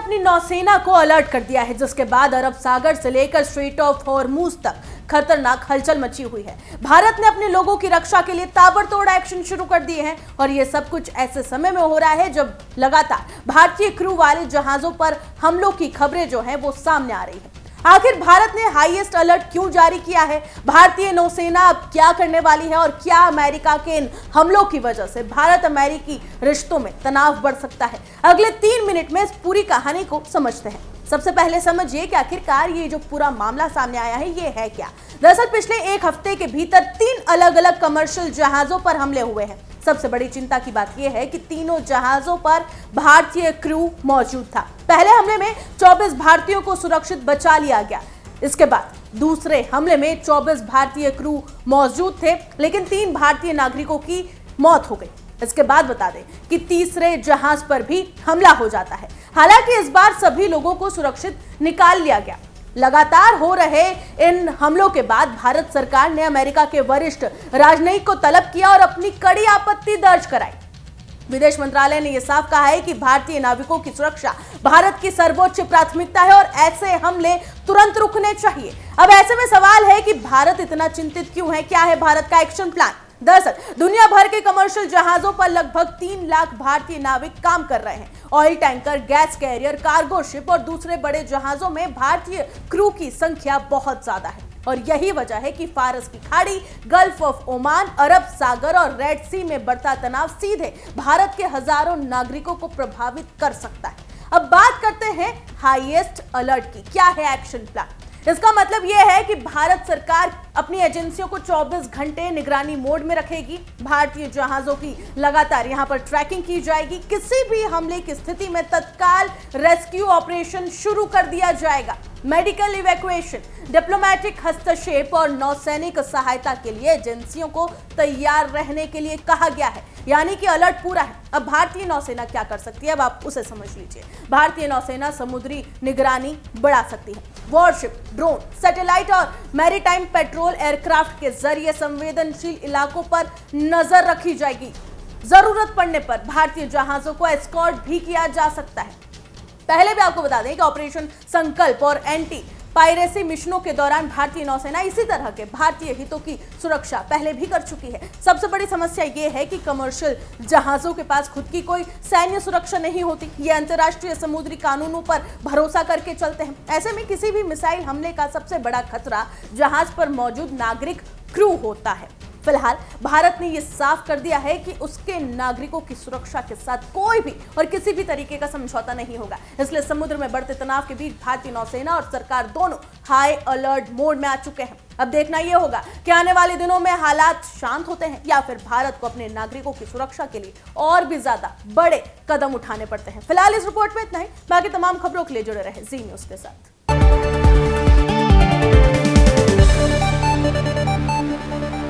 अपनी नौसेना को अलर्ट कर दिया है, जिसके बाद अरब सागर से लेकर स्ट्रेट ऑफ हॉर्मूज तक खतरनाक हलचल मची हुई है। भारत ने अपने लोगों की रक्षा के लिए ताबड़तोड़ एक्शन शुरू कर दिए हैं और यह सब कुछ ऐसे समय में हो रहा है जब लगातार भारतीय क्रू वाले जहाजों पर हमलों की खबरें जो है वो सामने आ रही है। आखिर भारत ने हाईएस्ट अलर्ट क्यों जारी किया है? भारतीय नौसेना अब क्या करने वाली है और क्या अमेरिका के इन हमलों की वजह से भारत अमेरिकी रिश्तों में तनाव बढ़ सकता है? अगले 3 मिनट में इस पूरी कहानी को समझते हैं। सबसे पहले समझिए कि आखिरकार ये जो पूरा मामला सामने आया है ये है क्या। दरअसल पिछले 1 हफ्ते के भीतर 3 अलग अलग कमर्शियल जहाजों पर हमले हुए हैं। सबसे बड़ी चिंता की बात यह है कि तीनों जहाजों पर भारतीय क्रू मौजूद था। पहले हमले में 24 भारतीयों को सुरक्षित बचा लिया गया। इसके बाद दूसरे हमले में 24 भारतीय क्रू मौजूद थे, लेकिन 3 भारतीय नागरिकों की मौत हो गई। इसके बाद बता दें कि तीसरे जहाज पर भी हमला हो जाता है। हालांकि इस बार सभी लोगों को सुरक्षित निकाल लिया गया। लगातार हो रहे इन हमलों के बाद भारत सरकार ने अमेरिका के वरिष्ठ राजनयिक को तलब किया और अपनी कड़ी आपत्ति दर्ज कराई। विदेश मंत्रालय ने यह साफ कहा है कि भारतीय नाविकों की सुरक्षा भारत की सर्वोच्च प्राथमिकता है और ऐसे हमले तुरंत रुकने चाहिए। अब ऐसे में सवाल है कि भारत इतना चिंतित क्यों है? क्या है भारत का एक्शन प्लान? दरअसल दुनिया भर के कमर्शियल जहाजों पर लगभग 3 लाख भारतीय नाविक काम कर रहे हैं। Oil tanker, gas carrier, cargo ship और दूसरे बड़े जहाजों में भारतीय क्रू की संख्या बहुत ज्यादा है और यही वजह है कि फारस की खाड़ी, गल्फ ऑफ ओमान, अरब सागर और रेड सी में बढ़ता तनाव सीधे भारत के हजारों नागरिकों को प्रभावित कर सकता है। अब बात करते हैं हाईएस्ट अलर्ट की। क्या है एक्शन प्लान? इसका मतलब यह है कि भारत सरकार अपनी एजेंसियों को 24 घंटे निगरानी मोड में रखेगी। भारतीय जहाजों की लगातार यहां पर ट्रैकिंग की जाएगी। किसी भी हमले की स्थिति में तत्काल रेस्क्यू ऑपरेशन शुरू कर दिया जाएगा। मेडिकल इवैक्यूएशन, डिप्लोमेटिक हस्तक्षेप और नौसैनिक सहायता के लिए एजेंसियों को तैयार रहने के लिए कहा गया है। यानी कि अलर्ट पूरा है। अब भारतीय नौसेना क्या कर सकती है, अब आप उसे समझ लीजिए। भारतीय नौसेना समुद्री निगरानी बढ़ा सकती है। वॉरशिप, ड्रोन, सैटेलाइट और मैरीटाइम पेट्रोल एयरक्राफ्ट के जरिए संवेदनशील इलाकों पर नजर रखी जाएगी। जरूरत पड़ने पर भारतीय जहाजों को एस्कॉर्ट भी किया जा सकता है। पहले भी आपको बता दें कि ऑपरेशन संकल्प और एंटी पायरेसी मिशनों के दौरान भारतीय नौसेना इसी तरह के भारतीय हितों की सुरक्षा पहले भी कर चुकी है। सबसे बड़ी समस्या यह है कि कमर्शियल जहाजों के पास खुद की कोई सैन्य सुरक्षा नहीं होती। ये अंतर्राष्ट्रीय समुद्री कानूनों पर भरोसा करके चलते हैं। ऐसे में किसी भी मिसाइल हमले का सबसे बड़ा खतरा जहाज पर मौजूद नागरिक क्रू होता है। फिलहाल भारत ने यह साफ कर दिया है कि उसके नागरिकों की सुरक्षा के साथ कोई भी और किसी भी तरीके का समझौता नहीं होगा। इसलिए समुद्र में बढ़ते तनाव के बीच भारतीय नौसेना और सरकार दोनों हाई अलर्ट मोड में आ चुके हैं। अब देखना यह होगा कि आने वाले दिनों में हालात शांत होते हैं या फिर भारत को अपने नागरिकों की सुरक्षा के लिए और भी ज्यादा बड़े कदम उठाने पड़ते हैं। फिलहाल इस रिपोर्ट में इतना ही। बाकी तमाम खबरों के लिए जुड़े रहे जी न्यूज के साथ।